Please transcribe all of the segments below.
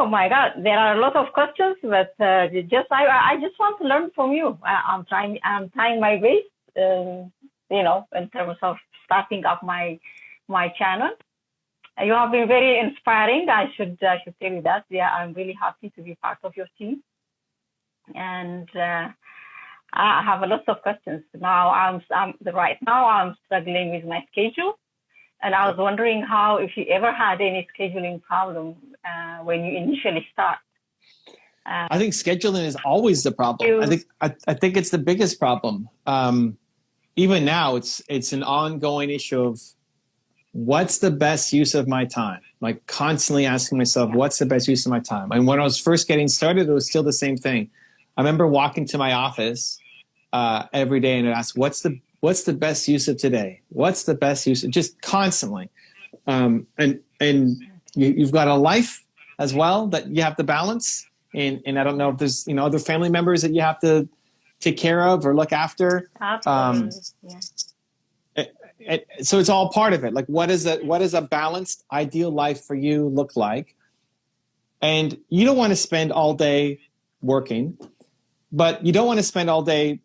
my God, there are a lot of questions, but I just want to learn from you. I'm trying my best, in terms of starting up my channel. You have been very inspiring. I should tell you that. Yeah, I'm really happy to be part of your team, and I have a lot of questions. Now right now I'm struggling with my schedule, and I was wondering if you ever had any scheduling problem when you initially start. I think scheduling is always the problem. I think it's the biggest problem. Even now, it's an ongoing issue of what's the best use of my time. Like constantly asking myself, what's the best use of my time? And when I was first getting started, it was still the same thing. I remember walking to my office every day and I'd ask, what's the best use of today? What's the best use? Just constantly. And you've got a life as well that you have to balance. And I don't know if there's, other family members that you have to take care of or look after. So it's all part of it. Like, what is a balanced, ideal life for you look like? And you don't want to spend all day working, but you don't want to spend all day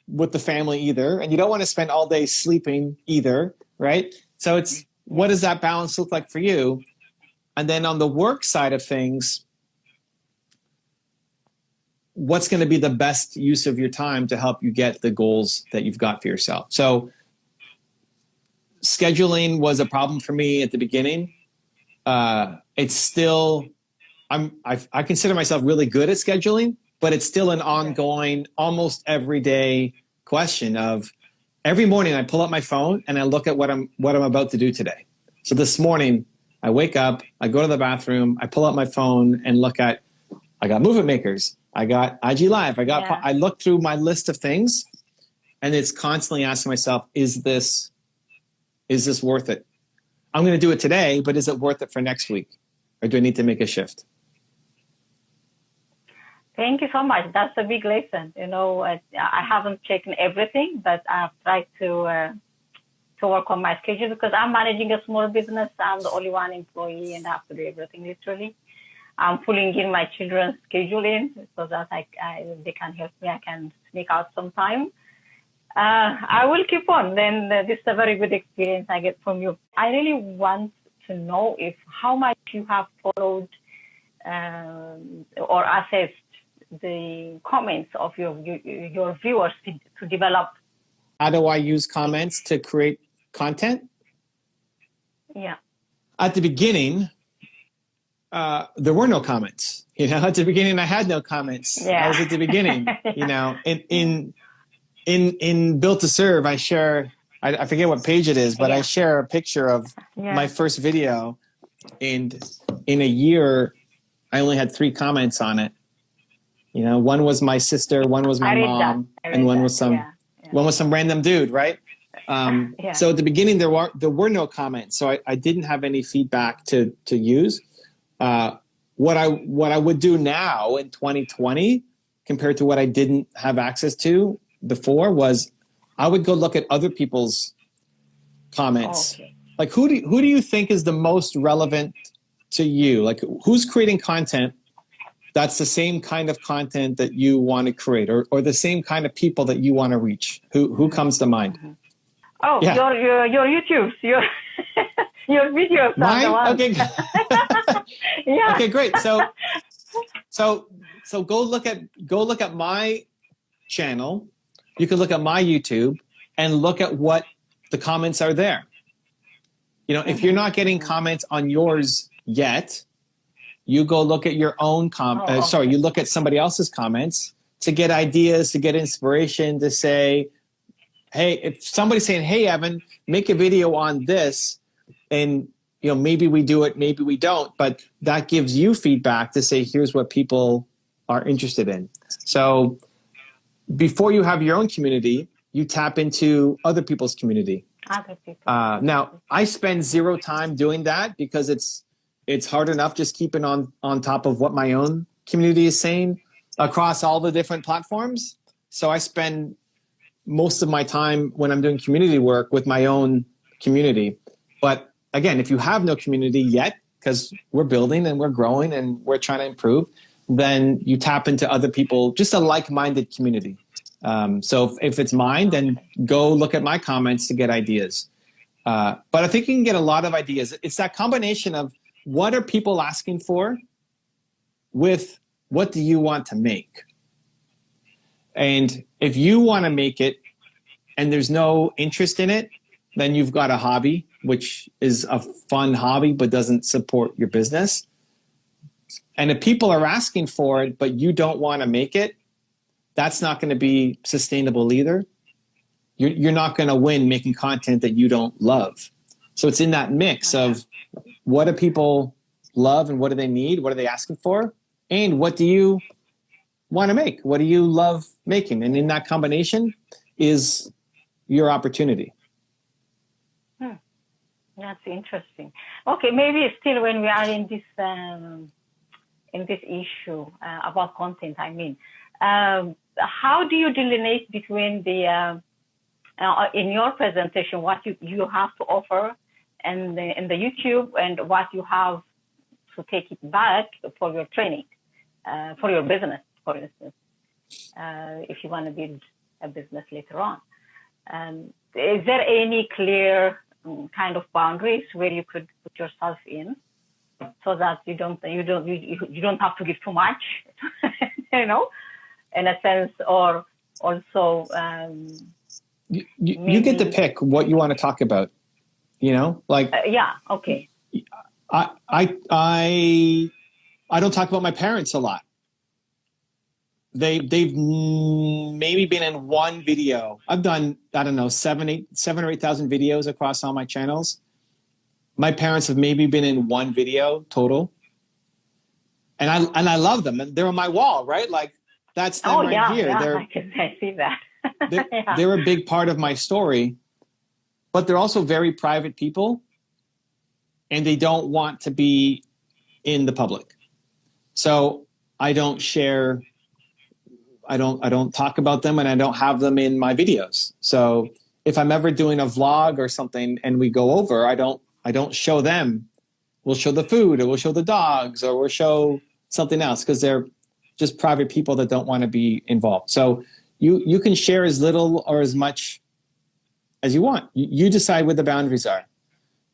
with the family either. And you don't want to spend all day sleeping either, right? So it's, what does that balance look like for you? And then on the work side of things, what's going to be the best use of your time to help you get the goals that you've got for yourself? So scheduling was a problem for me at the beginning. It's still, I consider myself really good at scheduling, but it's still an ongoing, almost everyday question of every morning I pull up my phone and I look at what I'm about to do today. So this morning I wake up, I go to the bathroom, I pull up my phone and look at, I got Movement Makers, I got IG Live, I look through my list of things and it's constantly asking myself, is this worth it? I'm going to do it today, but is it worth it for next week? Or do I need to make a shift? Thank you so much. That's a big lesson. I haven't taken everything, but I've tried to work on my schedule because I'm managing a small business. I'm the only one employee and I have to do everything literally. I'm pulling in my children's schedule in so that they can help me. I can sneak out some time. I will keep on. Then this is a very good experience I get from you. I really want to know how much you have followed or assessed the comments of your viewers to develop. How do I use comments to create content? Yeah. At the beginning, there were no comments. At the beginning, I had no comments. Yeah. I was at the beginning. In Built to Serve, I share, I forget what page it is, but I share a picture of my first video. And in a year, I only had 3 comments on it. One was my sister, one was my mom, and one was some random dude, right? So at the beginning, there were no comments. So I didn't have any feedback to use. What I would do now in 2020 compared to what I didn't have access to before was I would go look at other people's comments. Okay. Like who do you think is the most relevant to you? Like who's creating content that's the same kind of content that you want to create or the same kind of people that you want to reach? Who comes to mind? Oh, yeah. your YouTubes, your videos. Mine? Okay. Yeah. Okay, great. So go look at my channel. You can look at my YouTube and look at what the comments are there. If you're not getting comments on yours yet, you go look at your own you look at somebody else's comments to get ideas, to get inspiration, to say, hey, if somebody's saying, hey, Evan, make a video on this, and maybe we do it, maybe we don't, but that gives you feedback to say, here's what people are interested in. So before you have your own community, you tap into other people's community. Other people. Now, I spend 0 time doing that because it's hard enough just keeping on top of what my own community is saying across all the different platforms. So I spend most of my time when I'm doing community work with my own community. But again, if you have no community yet, because we're building and we're growing and we're trying to improve, then you tap into other people, just a like-minded community. So if it's mine, then go look at my comments to get ideas. But I think you can get a lot of ideas. It's that combination of what are people asking for with what do you want to make? And if you want to make it and there's no interest in it, then you've got a hobby, which is a fun hobby but doesn't support your business. And if people are asking for it but you don't want to make it, that's not going to be sustainable either. You're not going to win making content that you don't love. So it's in that mix of what do people love and what do they need? What are they asking for? And what do you want to make? What do you love making? And in that combination is your opportunity. That's interesting. Okay, maybe still when we are in this issue about content, I mean, how do you delineate between the in your presentation what you have to offer and in the YouTube and what you have to take it back for your training, for your business, for instance, if you want to build a business later on? Is there any clear kind of boundaries where you could put yourself in so that you don't have to give too much, you know, in a sense, or also you get to pick what you want to talk about, you know, like yeah, okay. I don't talk about my parents a lot. They've maybe been in one video. I've done, I don't know, 7,000 or 8,000 videos across all my channels. My parents have maybe been in one video total. And I love them. And they're on my wall, right? Like that's them here. Yeah, I see that. They're a big part of my story, but they're also very private people and they don't want to be in the public. So I don't share, I don't talk about them and I don't have them in my videos. So if I'm ever doing a vlog or something and we go over, I don't show them. We'll show the food or we'll show the dogs or we'll show something else because they're just private people that don't want to be involved. So you can share as little or as much as you want. You decide what the boundaries are.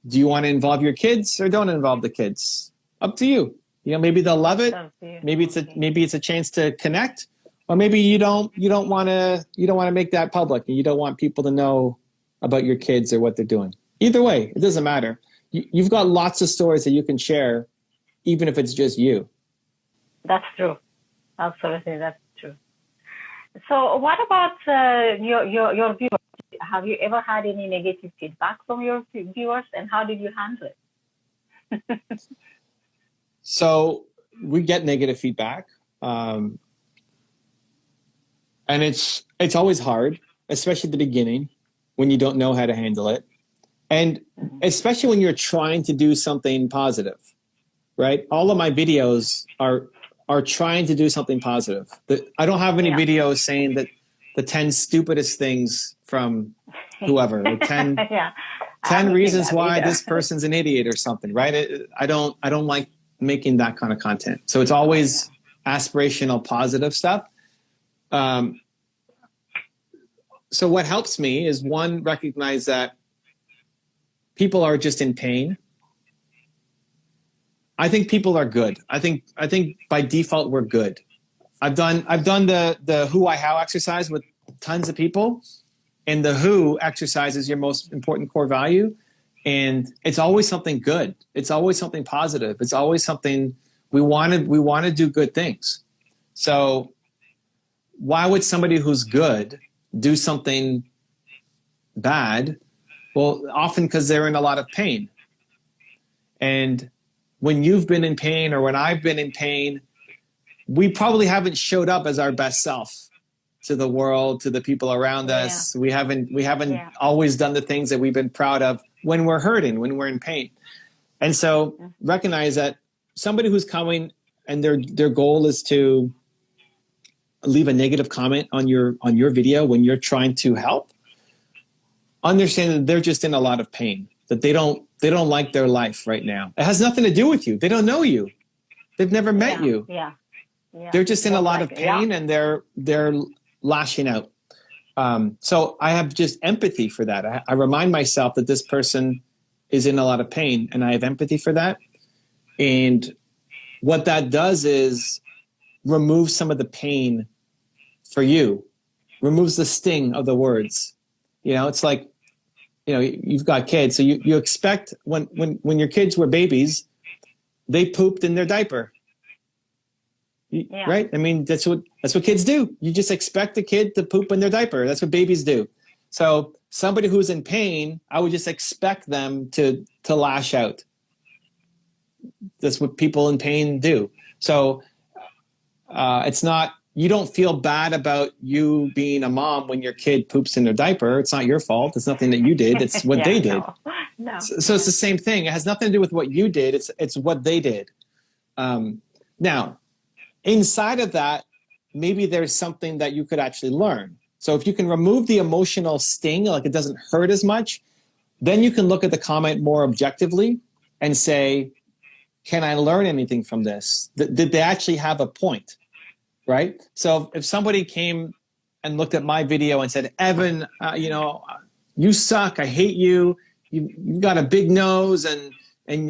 Do you want to involve your kids or don't involve the kids? Up to you. You know, maybe they'll love it. Maybe it's a chance to connect, or maybe you don't want to make that public and you don't want people to know about your kids or what they're doing. Either way, it doesn't matter. You've got lots of stories that you can share, even if it's just you. That's true. Absolutely, that's true. So what about your viewers? Have you ever had any negative feedback from your viewers and how did you handle it? So we get negative feedback. And it's always hard, especially at the beginning when you don't know how to handle it. And especially when you're trying to do something positive, right? All of my videos are trying to do something positive. I don't have any videos saying that the 10 stupidest things from whoever, or 10 reasons why this person's an idiot or something, right? I don't like making that kind of content. So it's always aspirational, positive stuff. So what helps me is, one, recognize that people are just in pain. I think people are good. I think by default we're good. I've done the who, why, how exercise with tons of people, and the who exercise is your most important core value, and it's always something good. It's always something positive. It's always something we want to do good things. So why would somebody who's good do something bad? Well, often because they're in a lot of pain. And when you've been in pain or when I've been in pain, we probably haven't showed up as our best self to the world, to the people around us. We haven't always done the things that we've been proud of when we're hurting, when we're in pain. And so recognize that somebody who's coming and their goal is to leave a negative comment on your video when you're trying to help, understand that they're just in a lot of pain, that they don't they don't like their life right now. It has nothing to do with you. They don't know you. They've never met you. Yeah. They're just in a lot of pain, and they're lashing out. So I have just empathy for that. I remind myself that this person is in a lot of pain, and I have empathy for that. And what that does is remove some of the pain for you, removes the sting of the words. You know, it's like, you know, you've got kids, so you expect when your kids were babies, they pooped in their diaper. Right? I mean, that's what kids do. You just expect a kid to poop in their diaper. That's what babies do. So somebody who's in pain, I would just expect them to lash out. That's what people in pain do. So it's not, you don't feel bad about you being a mom when your kid poops in their diaper. It's not your fault. It's nothing that you did. It's what they did. No. So it's the same thing. It has nothing to do with what you did. It's what they did. Now, inside of that, maybe there's something that you could actually learn. So if you can remove the emotional sting, like it doesn't hurt as much, then you can look at the comment more objectively and say, can I learn anything from this? Did they actually have a point, right? So if somebody came and looked at my video and said, Evan, you know, you suck, I hate you, you've got a big nose, and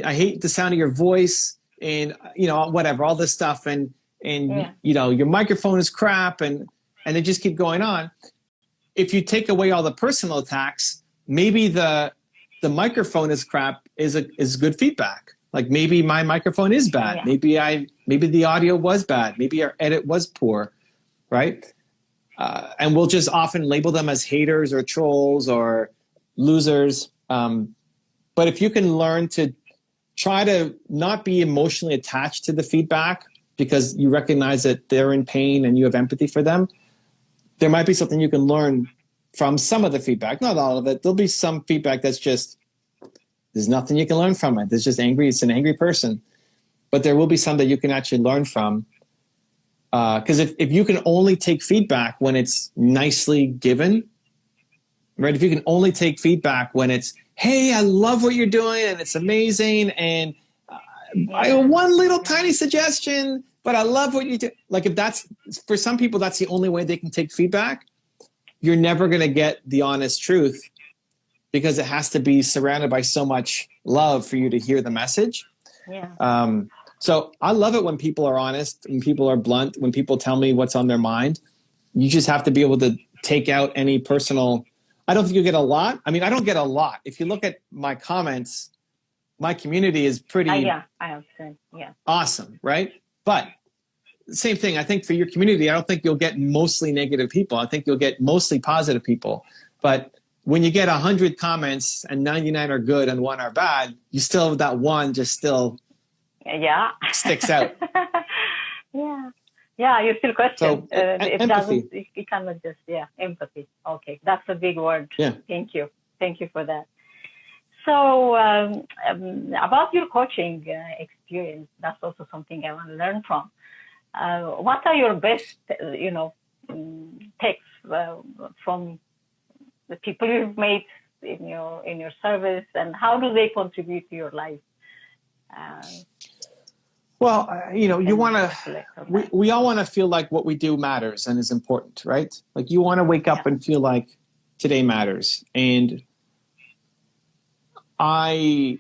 I hate the sound of your voice, and, you know, whatever, all this stuff, and you know, your microphone is crap, and they just keep going on. If you take away all the personal attacks, maybe the microphone is crap is good feedback. Like maybe my microphone is bad. Maybe the audio was bad. Maybe our edit was poor, right? And we'll just often label them as haters or trolls or losers. But if you can learn to try to not be emotionally attached to the feedback because you recognize that they're in pain and you have empathy for them, there might be something you can learn from some of the feedback, not all of it. There'll be some feedback that's just, there's nothing you can learn from it. It's just angry. It's an angry person. But there will be some that you can actually learn from. Because if you can only take feedback when it's nicely given, right? If you can only take feedback when it's, hey, I love what you're doing and it's amazing, and I have one little tiny suggestion, but I love what you do. Like if that's, for some people, that's the only way they can take feedback, you're never going to get the honest truth, because it has to be surrounded by so much love for you to hear the message. So I love it when people are honest, when people are blunt, when people tell me what's on their mind. You just have to be able to take out any personal. I don't think you get a lot. I mean, I don't get a lot. If you look at my comments, my community is pretty I understand. Awesome, right? But same thing, I think for your community, I don't think you'll get mostly negative people. I think you'll get mostly positive people. But when you get 100 comments and 99 are good and 1 are bad, you still have that one just still sticks out. You still question. So, it empathy. doesn't, it cannot just, empathy. Okay, that's a big word. Thank you for that. So about your coaching experience, that's also something I want to learn from. What are your best, takes from the people you've met in your service, and how do they contribute to your life? Well, you want to, we all want to feel like what we do matters and is important, right? Like you want to wake up and feel like today matters. And looking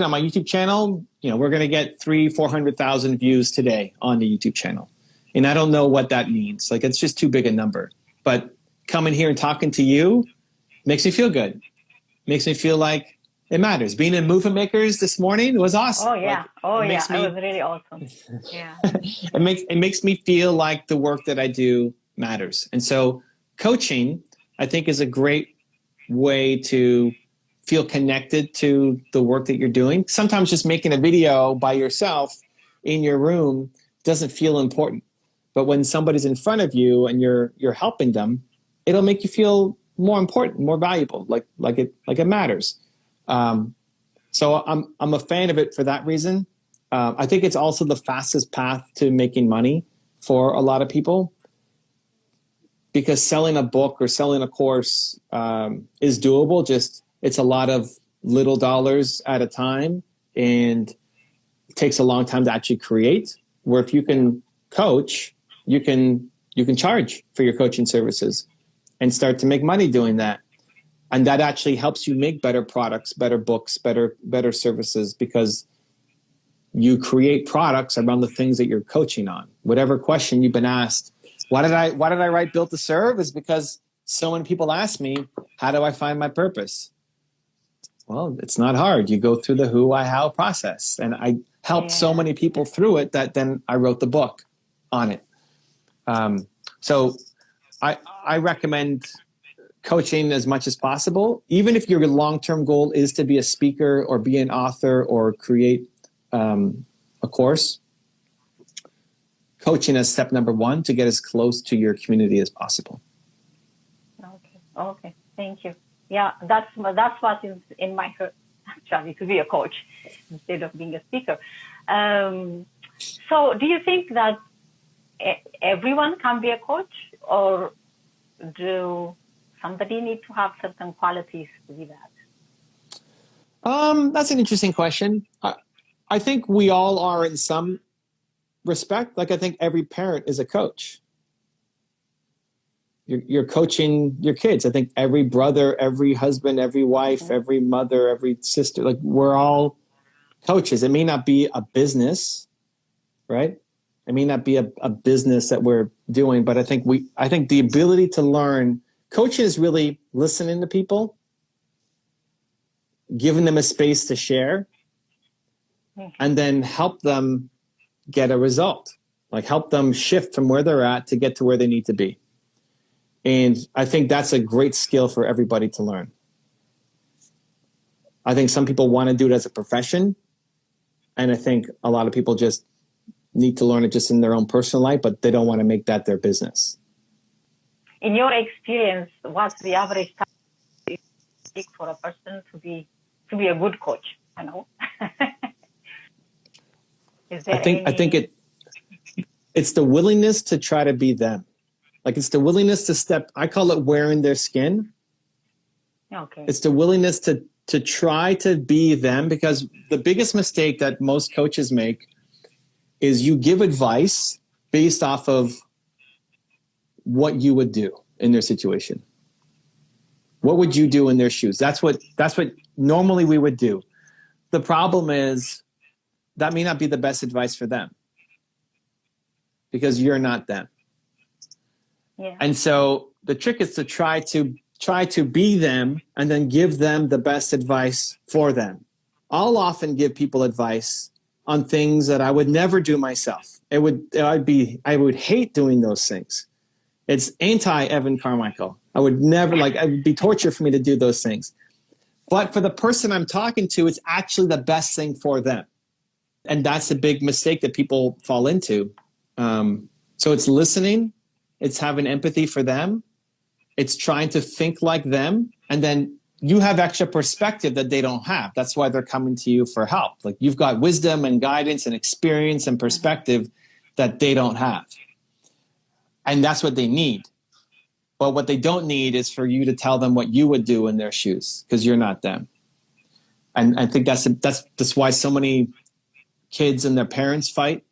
at my YouTube channel, we're going to get 300,000-400,000 views today on the YouTube channel. And I don't know what that means. Like, it's just too big a number. But coming here and talking to you makes me feel good. Makes me feel like it matters. Being in Movement Makers this morning was awesome. It was really awesome. It makes me feel like the work that I do matters. And so coaching, I think, is a great way to feel connected to the work that you're doing. Sometimes just making a video by yourself in your room doesn't feel important. But when somebody's in front of you and you're helping them, it'll make you feel more important, more valuable, like it matters. So I'm a fan of it for that reason. I think it's also the fastest path to making money for a lot of people, because selling a book or selling a course is doable. Just it's a lot of little dollars at a time, and it takes a long time to actually create. Where if you can coach, you can charge for your coaching services and start to make money doing that. And that actually helps you make better products, better books, better services, because you create products around the things that you're coaching on. Whatever question you've been asked, why did I write Built to Serve, is because so many people ask me, how do I find my purpose? Well, it's not hard. You go through the who, why, how process. And I helped so many people through it that then I wrote the book on it. So I recommend coaching as much as possible, even if your long-term goal is to be a speaker or be an author or create a course. Coaching is step number one to get as close to your community as possible. Okay, thank you. Yeah, that's what is in my heart, actually, to be a coach instead of being a speaker. So do you think that everyone can be a coach, or do somebody need to have certain qualities to be that? That's an interesting question. I think we all are in some respect. Like, I think every parent is a coach. You're coaching your kids. I think every brother, every husband, every wife, every mother, every sister, like, we're all coaches. It may not be a business, right? It may not be a business that we're doing, but I think the ability to learn, coaching is really listening to people, giving them a space to share, and then help them get a result, like help them shift from where they're at to get to where they need to be. And I think that's a great skill for everybody to learn. I think some people want to do it as a profession, and I think a lot of people just need to learn it just in their own personal life, but they don't want to make that their business. In your experience, what's the average time for a person to be a good coach? I know. I think it's the willingness to try to be them. Like, it's the willingness to step, I call it wearing their skin. Okay. It's the willingness to try to be them, because the biggest mistake that most coaches make is you give advice based off of what you would do in their situation. What would you do in their shoes? That's what normally we would do. The problem is that may not be the best advice for them, because you're not them. Yeah. And so the trick is to try to be them and then give them the best advice for them. I'll often give people advice on things that I would never do myself. I would hate doing those things. It's anti-Evan Carmichael. I would never, it would be torture for me to do those things. But for the person I'm talking to, it's actually the best thing for them. And that's a big mistake that people fall into. So it's listening. It's having empathy for them. It's trying to think like them. And then you have extra perspective that they don't have. That's why they're coming to you for help. Like, you've got wisdom and guidance and experience and perspective that they don't have. And that's what they need. But what they don't need is for you to tell them what you would do in their shoes, because you're not them. And I think that's why so many kids and their parents fight,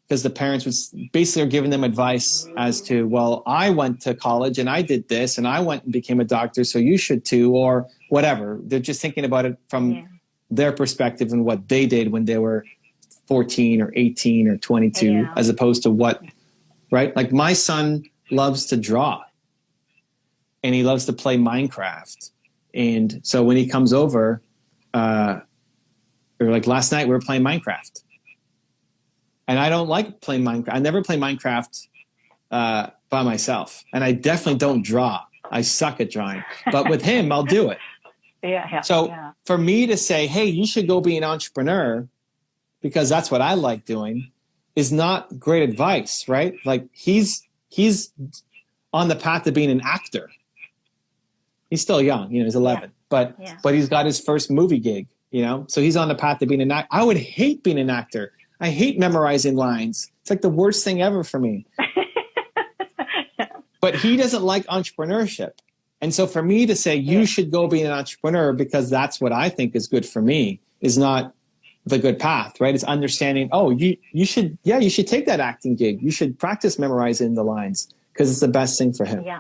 because the parents basically are giving them advice as to, well, I went to college and I did this and I went and became a doctor, so you should too, or whatever. They're just thinking about it from their perspective and what they did when they were 14 or 18 or 22, as opposed to what, right? Like, my son loves to draw and he loves to play Minecraft. And so when he comes over, or like last night we were playing Minecraft. And I don't like playing Minecraft. I never play Minecraft by myself. And I definitely don't draw. I suck at drawing. But with him, I'll do it. So for me to say, hey, you should go be an entrepreneur because that's what I like doing, is not great advice, right? Like, he's on the path to being an actor. He's still young, he's 11, but he's got his first movie gig, so he's on the path to being an actor. I would hate being an actor. I hate memorizing lines. It's like the worst thing ever for me. But he doesn't like entrepreneurship. And so for me to say you should go be an entrepreneur because that's what I think is good for me is not the good path, right? It's understanding, oh, you should take that acting gig. You should practice memorizing the lines because it's the best thing for him. Yeah.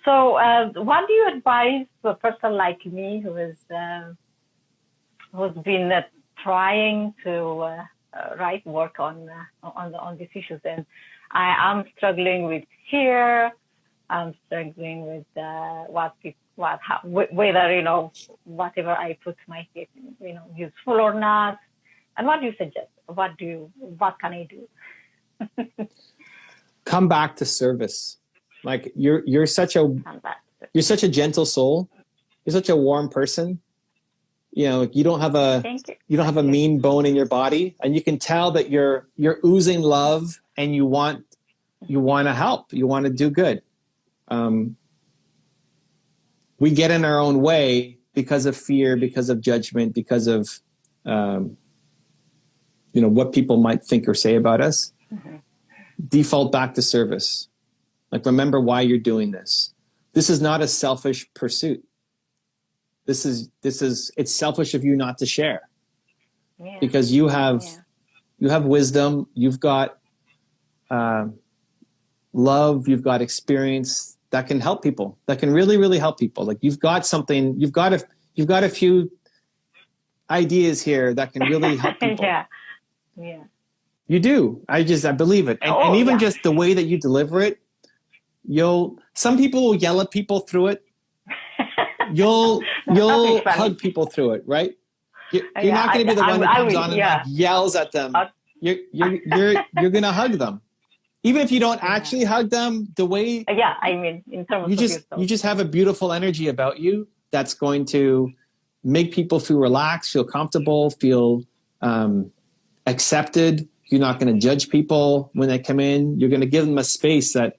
So what do you advise a person like me who's been trying to work on these issues, and I am struggling with fear. I'm struggling with whether whatever I put might get useful or not. And what do you suggest? What can I do? Come back to service. Like you're such a gentle soul. You're such a warm person. You don't have a mean bone in your body, and you can tell that you're oozing love, and you want to help. You want to do good. We get in our own way because of fear, because of judgment, because of what people might think or say about us. Mm-hmm. Default back to service. Like, remember why you're doing this. This is not a selfish pursuit. It's selfish of you not to share, because you have wisdom, you've got love, you've got experience that can help people, that can really, really help people. Like, you've got something, you've got a few ideas here that can really help people. Yeah. You do. I believe it. And even just the way that you deliver it, some people will yell at people through it. You'll hug people through it, right? You're not going to be the one that comes on and yells at them. You're going to hug them, even if you don't actually hug them. The way in terms of you just have a beautiful energy about you that's going to make people feel relaxed, feel comfortable, feel accepted. You're not going to judge people when they come in. You're going to give them a space that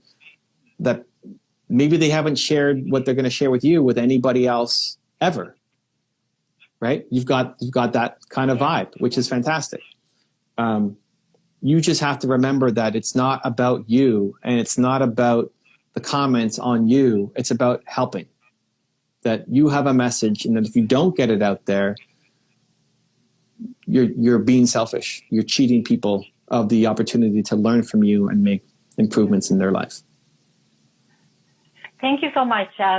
maybe they haven't shared what they're going to share with you with anybody else ever, right? You've got that kind of vibe, which is fantastic. You just have to remember that it's not about you, and it's not about the comments on you. It's about helping. That you have a message, and that if you don't get it out there, you're being selfish. You're cheating people of the opportunity to learn from you and make improvements in their life. Thank you so much. I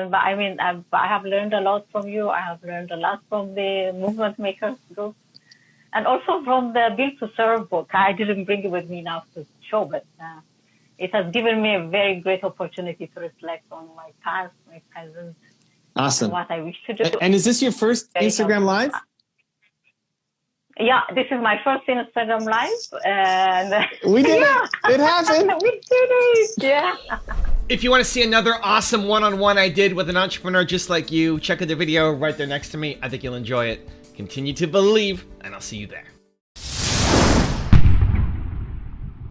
have learned a lot from you. I have learned a lot from the Movement Makers group, and also from the Built to Serve book. I didn't bring it with me now to show, but it has given me a very great opportunity to reflect on my past, my present, awesome, and what I wish to do. And is this your first Instagram Live? Yeah, this is my first Instagram Live, and we did it. It happened. We did it. Yeah. If you want to see another awesome one-on-one I did with an entrepreneur just like you, check out the video right there next to me. I think you'll enjoy it. Continue to believe, and I'll see you there.